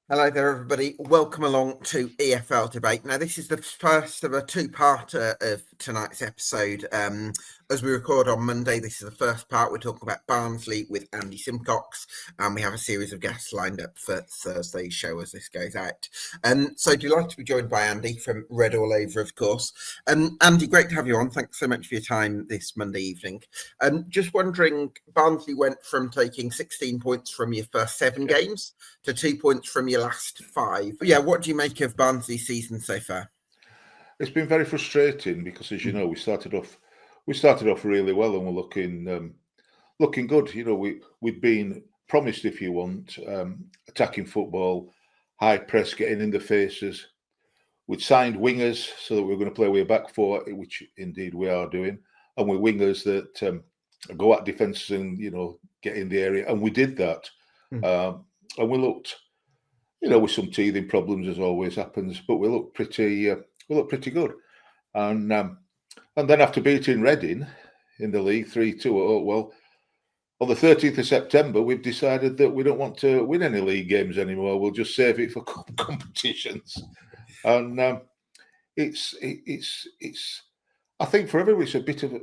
Hello there, everybody. Welcome along to EFL Debate. Now, this is the first of a two-parter of tonight's episode. As we record on Monday, this is the first part. We're talking about Barnsley with Andy Symcox, and we have a series of guests lined up for Thursday's show as this goes out. So delighted to be joined by Andy from Red All Over, of course. Andy, great to have you on. Thanks so much for your time this Monday evening. Just wondering, Barnsley went from taking 16 points from your first 7 games to 2 points from your last 5. Yeah, what do you make of Barnsley's season so far? It's been very frustrating because, as you know, we started off really well, and we're looking good. You know, we'd been promised, if you want, attacking football, high press, getting in the faces. We'd signed wingers so that we were going to play with a back four, which indeed we are doing, and we're wingers that go at defences and get in the area, and we did that, and we looked, with some teething problems as always happens, but we looked pretty good, and then after beating Reading in the league 3-2, well, on the 13th of September, we've decided that we don't want to win any league games anymore. We'll just save it for competitions, and it's. I think for everybody, it's a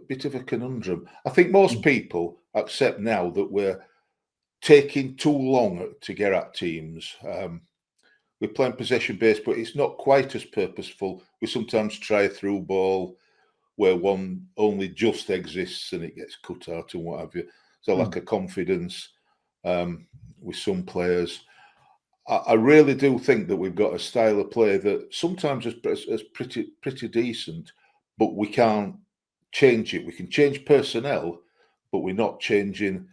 bit of a conundrum. I think most people accept now that we're taking too long to get at teams. We're playing possession based, but it's not quite as purposeful. We sometimes try a through ball where one only just exists and it gets cut out and what have you. So lack of confidence with some players. I really do think that we've got a style of play that sometimes is pretty decent, but we can't change it. We can change personnel, but we're not changing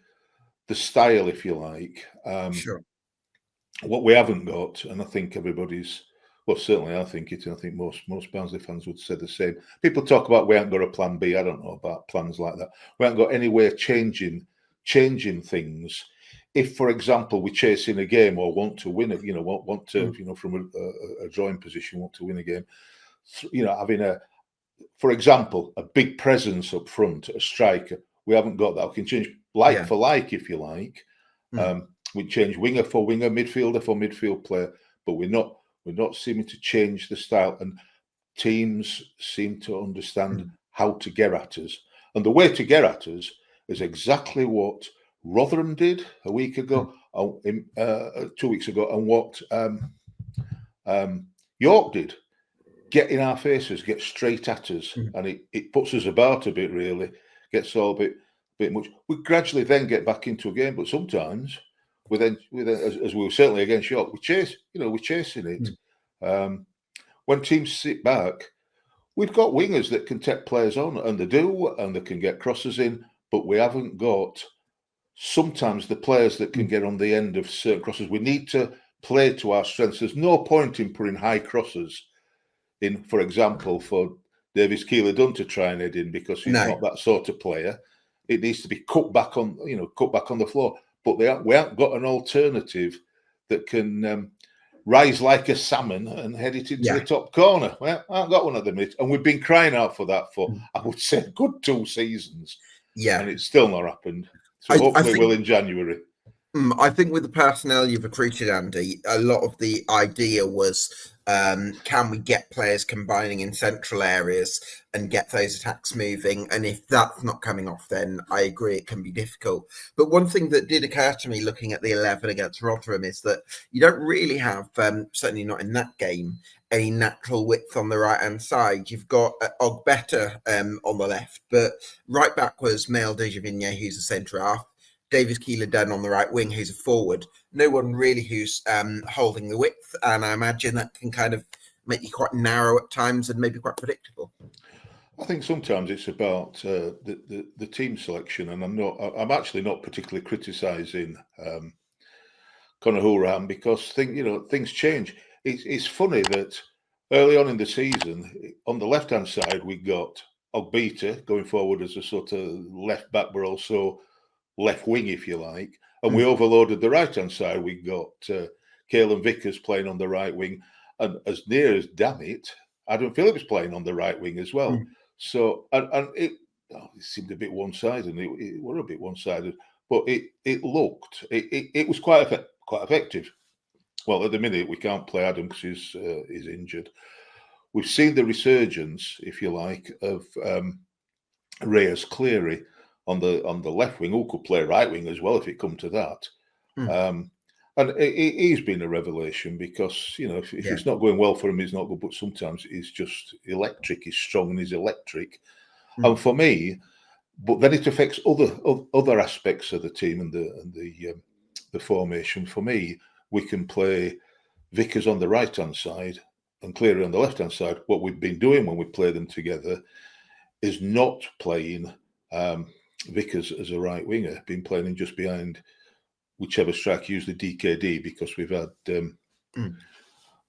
the style, if you like. Sure. What we haven't got, and I think everybody's, well, certainly I think it, and I think most Barnsley fans would say the same. People talk about we haven't got a plan B. I don't know about plans like that. We haven't got any way of changing things. If, for example, we're chasing a game or want to win it, want to, from a drawing position, want to win a game, having for example, a big presence up front, a striker, we haven't got that. We can change for like, if you like. We change winger for winger, midfielder for midfield player, but we're not seeming to change the style, and teams seem to understand how to get at us. And the way to get at us is exactly what Rotherham did a week ago, 2 weeks ago, and what York did. Get in our faces, get straight at us, and it puts us about a bit, really, gets all a bit much. We gradually then get back into a game, but sometimes we then as we were certainly against York, we're chasing it. When teams sit back, we've got wingers that can take players on, and they do, and they can get crosses in, but we haven't got sometimes the players that can get on the end of certain crosses. We need to play to our strengths. There's no point in putting high crosses in, for example, for Davis Keeler-Dunn to try and head in, because he's not that sort of player. It needs to be cut back on the floor. But we haven't got an alternative that can rise like a salmon and head it into the top corner. Well, I haven't got one at the minute, and we've been crying out for that for, I would say, a good 2 seasons. And it's still not happened. So hopefully we'll in January. I think with the personnel you've recruited, Andy, a lot of the idea was, can we get players combining in central areas and get those attacks moving? And if that's not coming off, then I agree it can be difficult. But one thing that did occur to me looking at the 11 against Rotherham is that you don't really have, certainly not in that game, any natural width on the right-hand side. You've got Ogbeta on the left, but right back was Mael Dejavigne, who's a centre-half. Davis Keeler-Dunn on the right wing, who's a forward. No one really who's holding the width, and I imagine that can kind of make you quite narrow at times and maybe quite predictable. I think sometimes it's about the team selection, and I'm actually not particularly criticising Conor Hourihane, because things change. It's funny that early on in the season, on the left-hand side, we got Ogbeta going forward as a sort of left back, but also left wing, if you like, and we overloaded the right-hand side. We got Caelan Vickers playing on the right wing, and as near as damn it, Adam Phillips playing on the right wing as well. So and it seemed a bit one-sided. It was a bit one-sided, but it was quite effective. well, at the minute we can't play Adam because he's injured. We've seen the resurgence, if you like, of Reyes Cleary on the left wing, who could play right wing as well if it come to that. And he's been a revelation because, you know, if it's not going well for him, he's not good. But sometimes he's just electric. He's strong and he's electric. And for me, but then it affects other aspects of the team and the formation. For me, we can play Vickers on the right hand side and Cleary on the left hand side. What we've been doing when we play them together is not playing Vickers as a right winger, been playing him just behind whichever striker, usually DKD, because we've had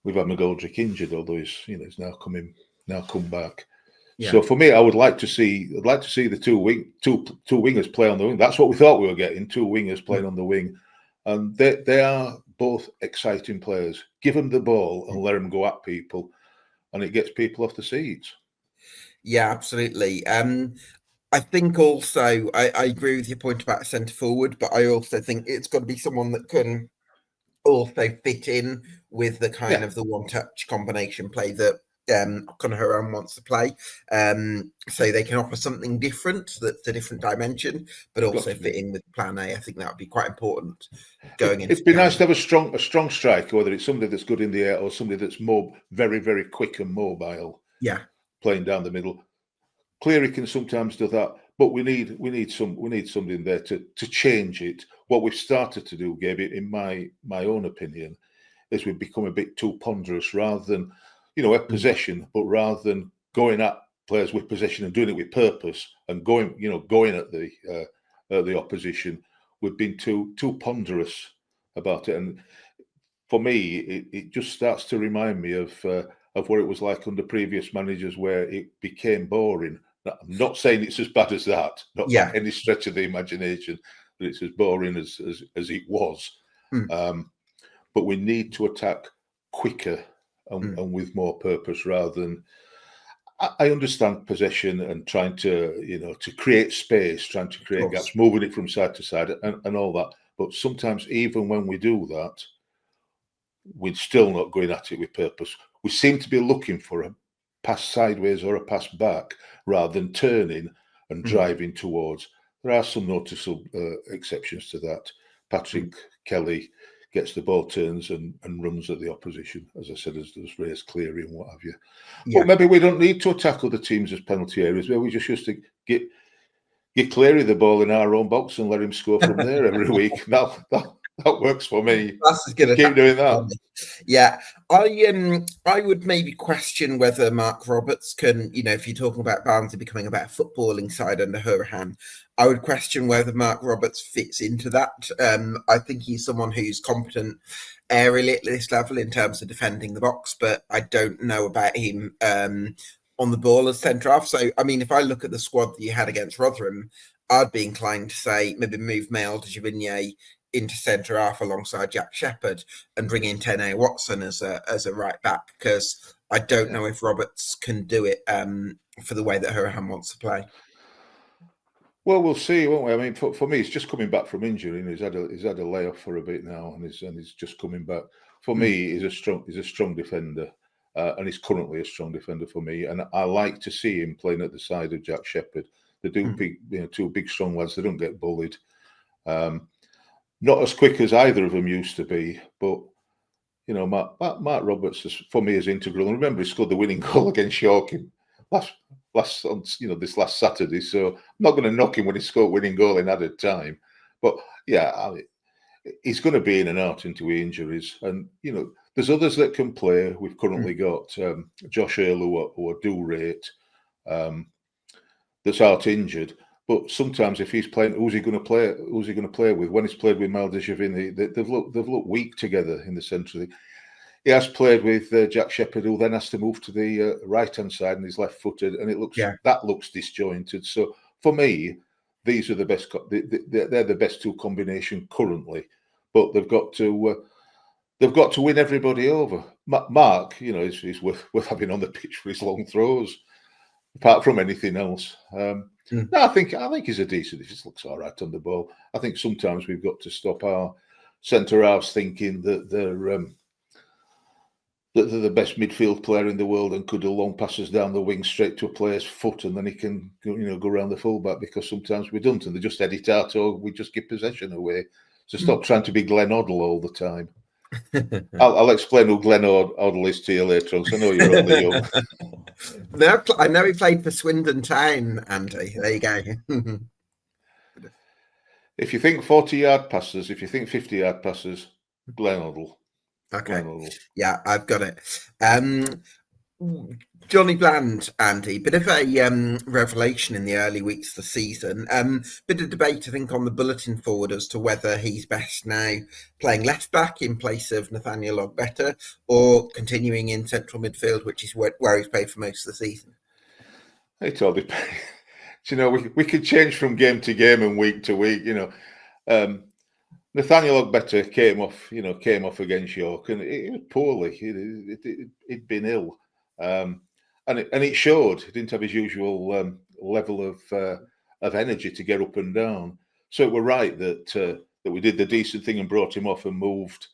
McGoldrick injured, although he's now come back. Yeah. So for me, I would like to see the two wingers play on the wing. That's what we thought we were getting, two wingers playing on the wing, and they are both exciting players. Give them the ball and let them go at people, and it gets people off the seats. Yeah, absolutely. I think also I agree with your point about centre forward, but I also think it's got to be someone that can also fit in with the kind of the one-touch combination play that Conor wants to play. So they can offer something different, that's a different dimension, but also fit in with plan A. I think that would be quite important going into. It'd be nice to have a strong striker, whether it's somebody that's good in the air or somebody that's more very, very quick and mobile. Yeah, playing down the middle. Cleary can sometimes do that, but we need something there to change it. What we've started to do, Gabe, in my own opinion, is we've become a bit too ponderous rather than, at possession, but rather than going at players with possession and doing it with purpose and going at the opposition. We've been too ponderous about it, and for me, it just starts to remind me of what it was like under previous managers, where it became boring. I'm not saying it's as bad as that, not by any stretch of the imagination, that it's as boring as it was. But we need to attack quicker and with more purpose rather than. I understand possession and trying to, to create space, trying to create gaps, moving it from side to side and all that. But sometimes even when we do that, we're still not going at it with purpose. We seem to be looking for a pass sideways or a pass back rather than turning and driving towards. There are some noticeable exceptions to that. Patrick Kelly gets the ball, turns and runs at the opposition, as I said, as does Reyes Cleary and what have you. Yeah. But maybe we don't need to attack other teams as penalty areas, where we just used to give Cleary the ball in our own box and let him score from there every week. That works for me. That's as good as keep doing that. Yeah, I would maybe question whether Mark Roberts can, if you're talking about Barnsley becoming a better footballing side under Hourihane, I would question whether Mark Roberts fits into that. I think he's someone who's competent aerially at this level in terms of defending the box, but I don't know about him on the ball as centre half. So, I mean, if I look at the squad that you had against Rotherham, I'd be inclined to say maybe move Mail de Javigny into centre half alongside Jack Shepherd and bring in Tene Watson as a right back, because I don't know if Roberts can do it for the way that Hourihane wants to play. Well, we'll see, won't we? I mean, for me, he's just coming back from injury, and he's had a layoff for a bit now, and he's just coming back. For me, he's a strong defender, and he's currently a strong defender for me. And I like to see him playing at the side of Jack Shepherd. They do two big strong lads. They don't get bullied. Not as quick as either of them used to be, but Mark Roberts for me is integral. And remember, he scored the winning goal against York this last Saturday. So I'm not going to knock him when he scored winning goal in added time. But he's going to be in and out into injuries. And there's others that can play. We've currently got Josh Earl, who I do rate, that's out injured. But sometimes if he's playing, who's he going to play? Who's he going to play with? When he's played with Mail de Javigny, they've looked weak together in the centre. He has played with Jack Shepherd, who then has to move to the right-hand side and he's left-footed, and that looks disjointed. So for me, these are the best. They're the best two combination currently, but they've got to win everybody over. Mark, is worth having on the pitch for his long throws, apart from anything else. No, I think he's a decent. He just looks all right on the ball. I think sometimes we've got to stop our centre halves thinking that that they're the best midfield player in the world and could do long passes down the wing straight to a player's foot, and then he can go around the fullback, because sometimes we don't, and they just edit out, or we just give possession away. So stop trying to be Glenn Hoddle all the time. I'll explain who Glenn Hoddle is to you later on, so I know you're only young. No, I know he played for Swindon Town, Andy. There you go. If you think 40-yard passes, if you think 50-yard passes, Glenn Hoddle. Okay. Yeah, I've got it. Johnny Bland, Andy, bit of a revelation in the early weeks of the season. Bit of debate, I think, on the bulletin forward as to whether he's best now playing left back in place of Nathaniel Ogbeta, or continuing in central midfield, which is where he's played for most of the season. It all depends. We could change from game to game and week to week. Nathaniel Ogbeta came off against York, and it was poorly. He'd been ill, and it showed. He didn't have his usual level of energy to get up and down. So we're right that we did the decent thing and brought him off and moved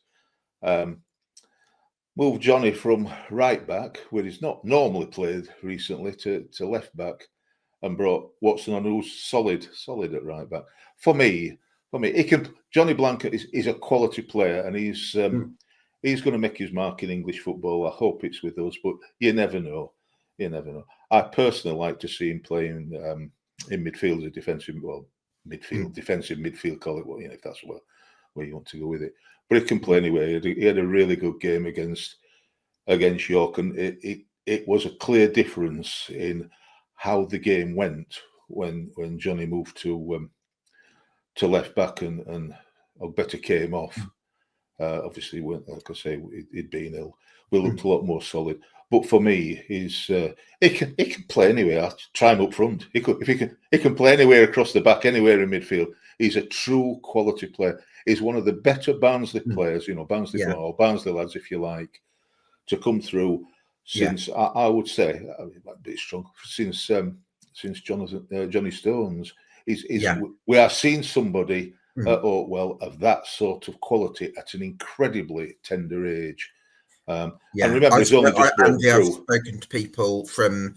Johnny from right back, where he's not normally played recently, to left back, and brought Watson on, who's solid at right back. For me, Johnny Blanca is a quality player, and he's going to make his mark in English football. I hope it's with us, but you never know. I personally like to see him playing in midfield as a defensive midfield, call it, if that's where you want to go with it. But he can play anyway. He had a really good game against York, and it was a clear difference in how the game went when Johnny moved to left back and Ogbeta came off. Obviously, like I say, he'd been ill. We looked a lot more solid. But for me, he can play anywhere. I'll try him up front. He can play anywhere across the back, anywhere in midfield. He's a true quality player. He's one of the better Barnsley players, Barnsley or Barnsley lads, if you like, to come through since I would say, it might be strong, since Johnny Stones. We are seeing somebody at Oakwell of that sort of quality at an incredibly tender age. And remember, he's only just broken through. I've spoken to people from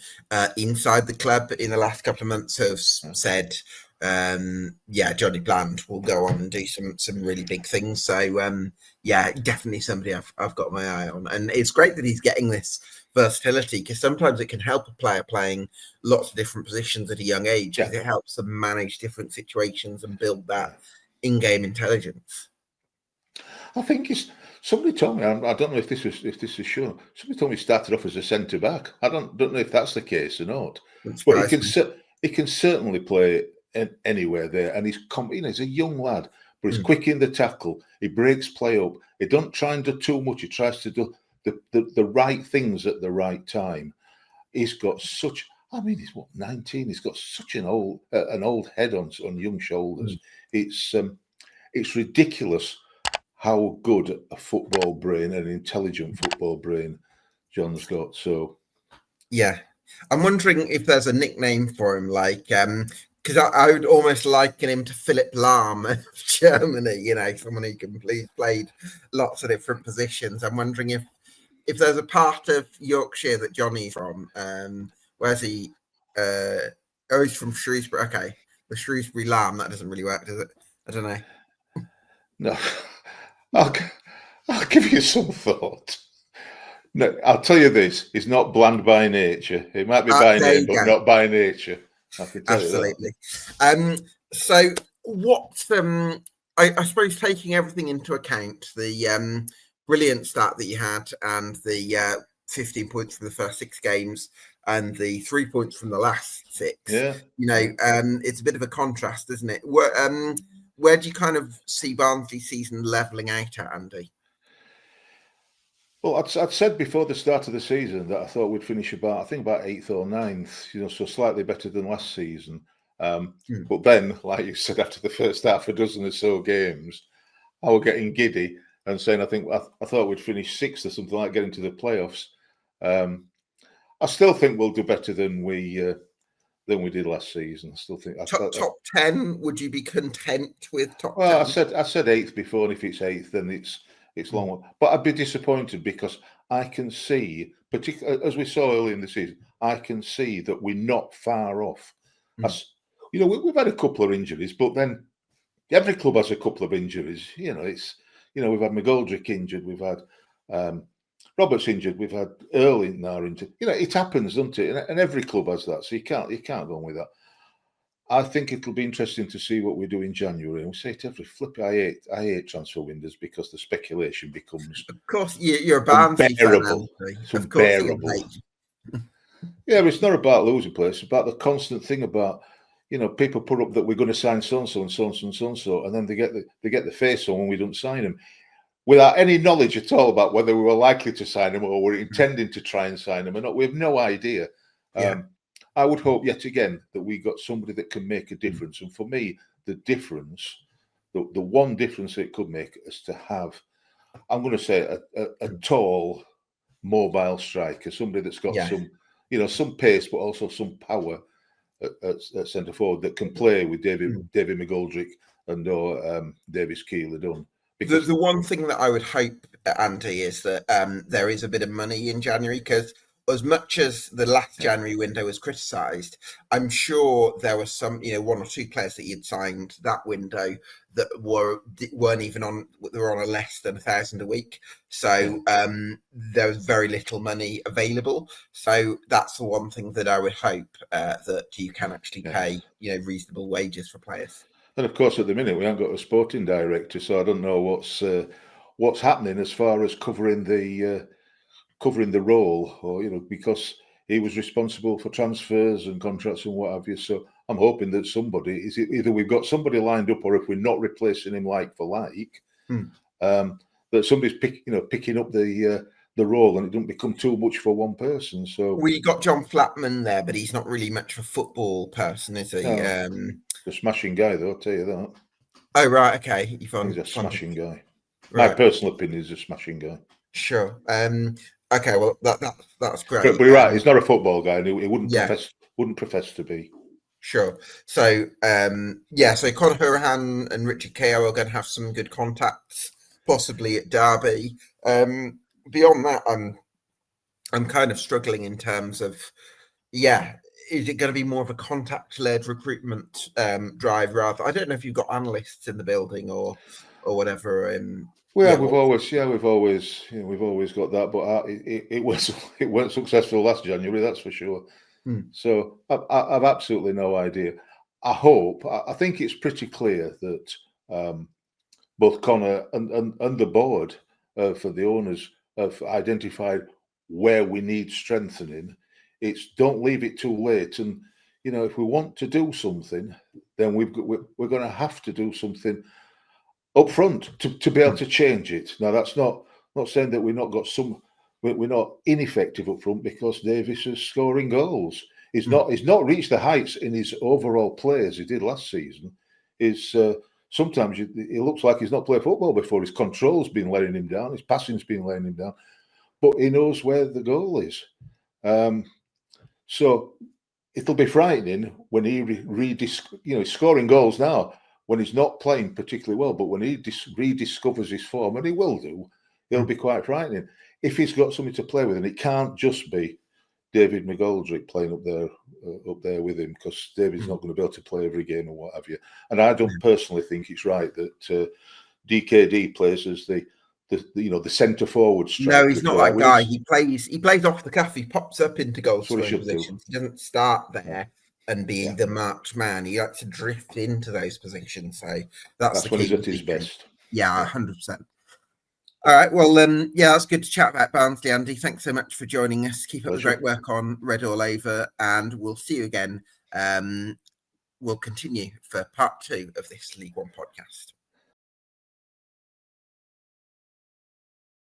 inside the club in the last couple of months who have said, Johnny Bland will go on and do some really big things. So, definitely somebody I've got my eye on. And it's great that he's getting this versatility, because sometimes it can help a player playing lots of different positions at a young age, because it helps them manage different situations and build that in-game intelligence. I think somebody told me, I don't know if this is sure. Somebody told me he started off as a centre back. I don't know if that's the case or not. But he can certainly play anywhere there, and he's a young lad, but he's quick in the tackle. He breaks play up. He don't try and do too much. He tries to do the right things at the right time. He's got such. I mean, he's 19. He's got such an old head on young shoulders. It's ridiculous how good a football brain, an intelligent football brain, John's got. So, yeah, I'm wondering if there's a nickname for him, like because I would almost liken him to Philip Lahm of Germany. Someone who can played lots of different positions. I'm wondering if there's a part of Yorkshire that Johnny's from. Where's he? He's from Shrewsbury. Okay, the Shrewsbury Lamb. That doesn't really work, does it? I don't know. No, I'll give you some thought. No, I'll tell you this: he's not bland by nature. He might be by name, but not by nature. I can tell Absolutely. you that. So what? I suppose, taking everything into account, the brilliant start that you had, and the 15 points from the first 6 games, and the 3 points from the last 6. Yeah. It's a bit of a contrast, isn't it? Where do you kind of see Barnsley's season levelling out at, Andy? Well, I'd said before the start of the season that I thought we'd finish about 8th or 9th, so slightly better than last season. But then, like you said, after the first half a dozen or so games, I was getting giddy and saying I thought we'd finish 6th or something like, getting to the playoffs. I still think we'll do better than we did last season. I still think top 10. Would you be content with top 10? Well, I said 8th before, and if it's 8th, then It's long, but I'd be disappointed because I can see, particularly as we saw early in the season, I can see that we're not far off. As you know, we've had a couple of injuries, but then every club has a couple of injuries. You know, we've had McGoldrick injured, we've had Roberts injured, we've had Earl injured. You know, it happens, doesn't it? And every club has that, so you can't go on with that. I think it'll be interesting to see what we do in January. And we say to every flip, I hate transfer windows because the speculation becomes, of course, you're a Barnsley fan, unbearable. It's of course, unbearable. Yeah, but it's not about losing players. It's about the constant thing about, you know, people put up that we're going to sign so and so and so and so and so and so, and then they get the face on when we don't sign them, without any knowledge at all about whether we were likely to sign them or we're intending to try and sign them or not. We have no idea. I would hope yet again that we got somebody that can make a difference. And for me, the difference, the one difference it could make is to have, I'm going to say, a tall, mobile striker, somebody that's got some, you know, some pace, but also some power at centre forward that can play with David McGoldrick and or Davis Keeler-Dunn. Because the one thing that I would hope, Andy, is that there is a bit of money in January, because as much as the last January window was criticised, I'm sure there was some, you know, one or two players that you'd signed that window that weren't even on, they were on a less than 1,000 a week. So there was very little money available. So that's the one thing that I would hope, that you can actually pay, you know, reasonable wages for players. And of course, at the minute we haven't got a sporting director, so I don't know what's happening as far as covering the role, or, you know, because he was responsible for transfers and contracts and what have you. So I'm hoping that somebody is either we've got somebody lined up, or if we're not replacing him like for like, that somebody's picking up the role, and it doesn't become too much for one person. So we got John Flatman there, but he's not really much of a football person, is he? No. A smashing guy, though, I'll tell you that. Oh, right, okay. He's a smashing guy. Right. My personal opinion is a smashing guy. Sure. Okay, well, that's great. But you're right, he's not a football guy, and he wouldn't profess to be. Sure. So, so Conor Hourihane and Richard Keogh are going to have some good contacts, possibly at Derby. Beyond that, I'm kind of struggling in terms of, is it going to be more of a contact-led recruitment drive rather? I don't know if you've got analysts in the building or whatever. We've always got that, but it weren't successful last January, that's for sure. So I've absolutely no idea. I think it's pretty clear that both Conor and the board for the owners have identified where we need strengthening. It's don't leave it too late, and you know, if we want to do something, then we're going to have to do something up front to be able to change it. Now, that's not saying that we're not ineffective up front, because Davis is scoring goals. He's not reached the heights in his overall play as he did last season. Sometimes it looks like he's not played football before. His control's been letting him down. His passing's been letting him down. But he knows where the goal is. So it'll be frightening when he he's scoring goals now when he's not playing particularly well. But when he rediscovers his form, and he will do, it'll be quite frightening if he's got something to play with, and it can't just be David McGoldrick playing up there with him, because David's not going to be able to play every game or what have you. And I don't personally think it's right that DKD plays as the centre forward striker. No, he's not that guy. He plays off the cuff. He pops up into goal scoring positions. He doesn't start there and be the marked man. He likes to drift into those positions. So that's when he's at his best. Yeah, 100%. All right. Well, that's good to chat about Barnsley, Andy. Thanks so much for joining us. Keep up the great work on Red All Over, and we'll see you again. We'll continue for part 2 of this League One podcast.